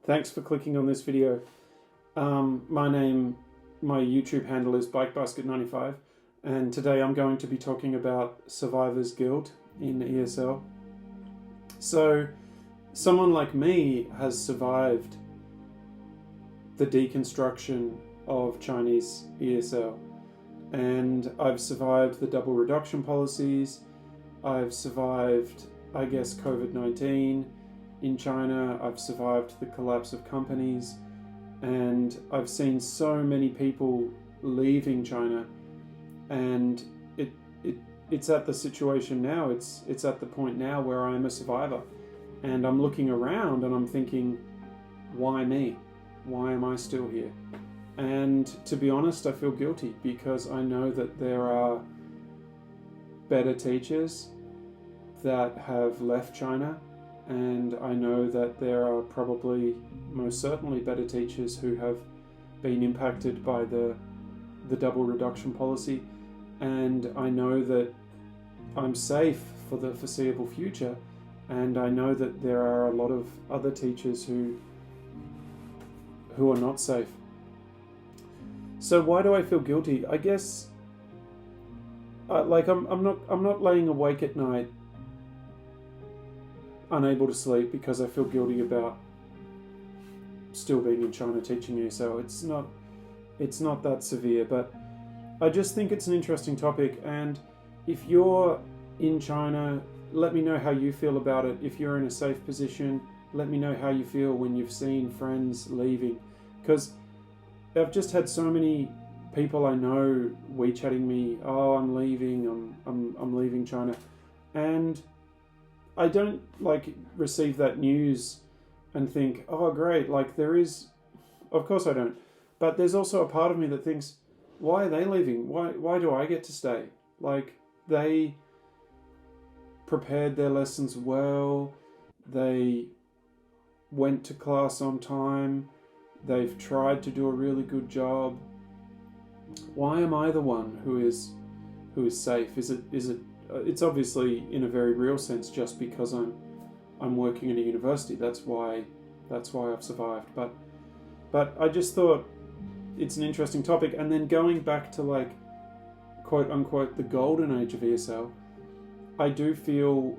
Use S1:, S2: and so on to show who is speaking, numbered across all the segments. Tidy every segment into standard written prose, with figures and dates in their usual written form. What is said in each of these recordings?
S1: Thanks for clicking on this video. My YouTube handle is BikeBasket95, and today I'm going to be talking about survivor's guilt in ESL. So, someone like me has survived the deconstruction of Chinese ESL, and I've survived the double reduction policies. I've survived, I guess, COVID-19 in China. I've survived the collapse of companies, and I've seen so many people leaving China, and it's at the situation now, it's at the point now where I'm a survivor, and I'm looking around and I'm thinking, why me? Why am I still here? And to be honest, I feel guilty because I know that there are better teachers that have left China, and I know that there are probably, most certainly, better teachers who have been impacted by the double reduction policy, and I know that I'm safe for the foreseeable future, and I know that there are a lot of other teachers who are not safe. So why do I feel guilty? I guess I'm not laying awake at night unable to sleep because I feel guilty about still being in China teaching ESL. It's not that severe, but I just think it's an interesting topic, and if you're in China, let me know how you feel about it. If you're in a safe position, let me know how you feel when you've seen friends leaving, because I've just had so many people I know WeChatting me, oh, I'm leaving, I'm leaving China, and I don't receive that news and think, oh great, of course I don't, but there's also a part of me that thinks, why are they leaving? Why do I get to stay? They prepared their lessons well, they went to class on time, they've tried to do a really good job. Why am I the one who is safe? Is it it's obviously in a very real sense just because I'm working in a university. That's why I've survived. But I just thought it's an interesting topic. And then going back to quote unquote the golden age of ESL, I do feel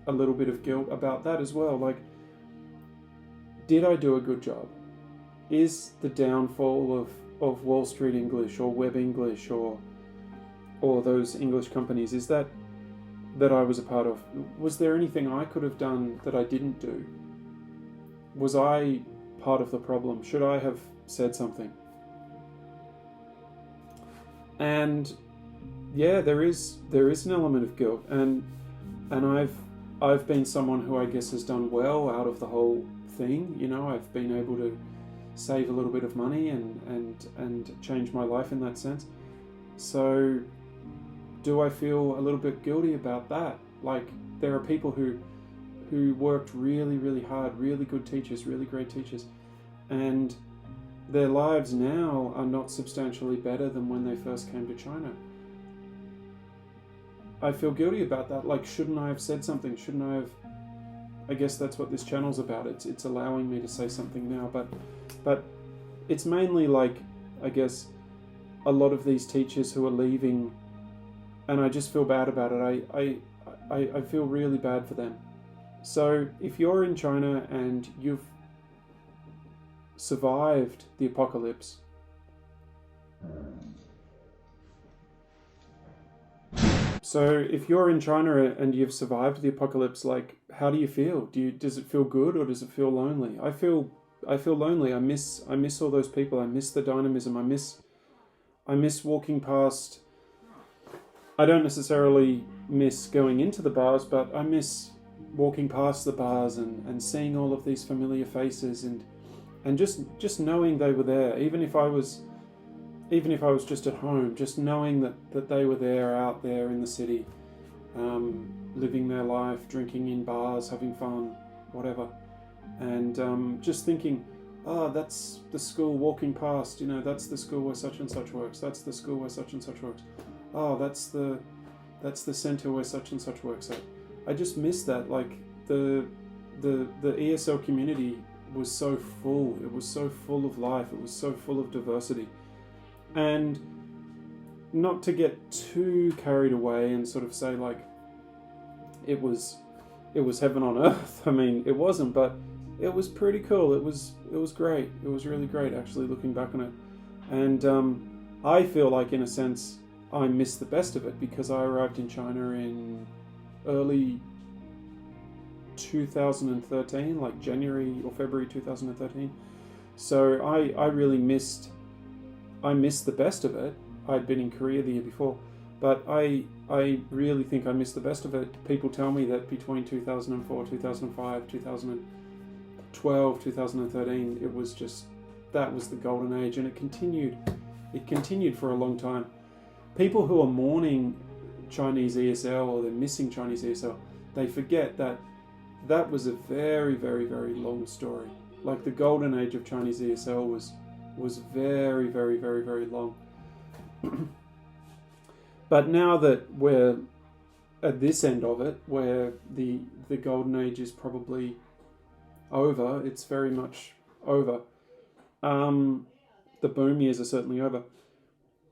S1: a little bit of guilt about that as well. Did I do a good job? Is the downfall of Wall Street English or Web English or those English companies, is that I was a part of? Was there anything I could have done that I didn't do? Was I part of the problem? Should I have said something? And yeah, there is an element of guilt, and I've been someone who I guess has done well out of the whole thing. I've been able to save a little bit of money and change my life in that sense. So do I feel a little bit guilty about that? There are people who worked really, really hard, really good teachers, really great teachers, and their lives now are not substantially better than when they first came to China. I feel guilty about that. Shouldn't I have said something? Shouldn't I have? I guess that's what this channel's about. It's allowing me to say something now, but it's mainly I guess a lot of these teachers who are leaving, and I just feel bad about it. I feel really bad for them. So if you're in China and you've survived the apocalypse, how do you feel? Does it feel good or does it feel lonely? I feel lonely. I miss all those people. I miss the dynamism. I miss walking past. I don't necessarily miss going into the bars, but I miss walking past the bars and seeing all of these familiar faces and just knowing they were there, even if I was just at home, just knowing that they were there, out there in the city, living their life, drinking in bars, having fun, whatever, and just thinking, oh, that's the school walking past, that's the school where such and such works, that's the school where such and such works, oh, that's the center where such and such works at. I just miss that. The ESL community was so full. It was so full of life. It was so full of diversity. And not to get too carried away and sort of say like it was heaven on earth. I mean, it wasn't, but it was pretty cool. It was great. It was really great actually looking back on it. And I feel like in a sense I missed the best of it because I arrived in China in early 2013, like January or February 2013. So I really missed the best of it. I'd been in Korea the year before, but I really think I missed the best of it. People tell me that between 2004, 2005, 2012, 2013, it was just, that was the golden age, and it continued for a long time. People who are mourning Chinese ESL or they're missing Chinese ESL, they forget that that was a very, very, very long story. Like the golden age of Chinese ESL was very, very, very, very long. But now that we're at this end of it, where the golden age is probably over, it's very much over. The boom years are certainly over.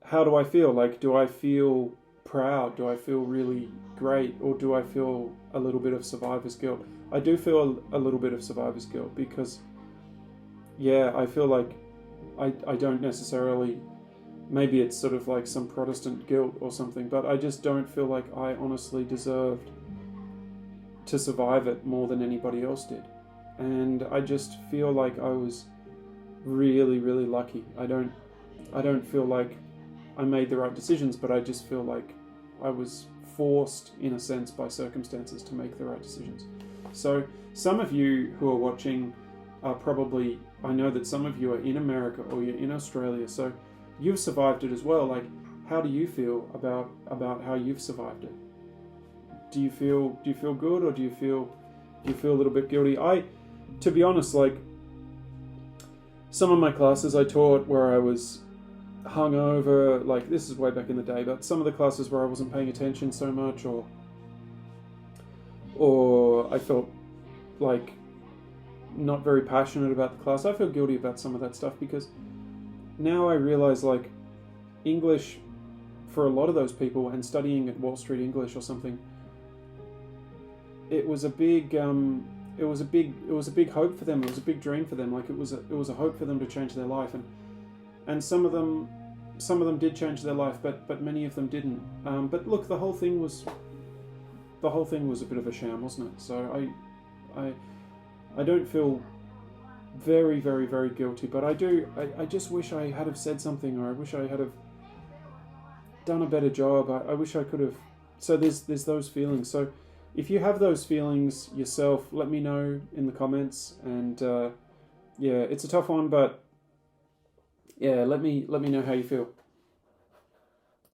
S1: How do I feel? Like, do I feel proud? Do I feel really great? Or do I feel a little bit of survivor's guilt? I do feel a little bit of survivor's guilt because, yeah, I feel like I don't necessarily, maybe it's sort of like some Protestant guilt or something, but I just don't feel like I honestly deserved to survive it more than anybody else did. And I just feel like I was really, really lucky. I don't feel like I made the right decisions, but I just feel like I was forced, in a sense, by circumstances to make the right decisions. So some of you who are watching are probably, I know that some of you are in America or you're in Australia, so you've survived it as well. Like, how do you feel about how you've survived it? Do you feel good, or do you feel a little bit guilty? To be honest, like, some of my classes I taught where I was hungover, like this is way back in the day, but some of the classes where I wasn't paying attention so much, or I felt like not very passionate about the class, I feel guilty about some of that stuff because now I realize like English for a lot of those people, and studying at Wall Street English or something, it was a big hope for them. It was a big dream for them. Like it was a hope for them to change their life, and some of them did change their life, but many of them didn't. But look, the whole thing was a bit of a sham, wasn't it? So I don't feel very, very, very guilty, but I just wish I had have said something, or I wish I had have done a better job. I wish I could have. So there's those feelings. So if you have those feelings yourself, let me know in the comments. And yeah, it's a tough one, but yeah, let me know how you feel.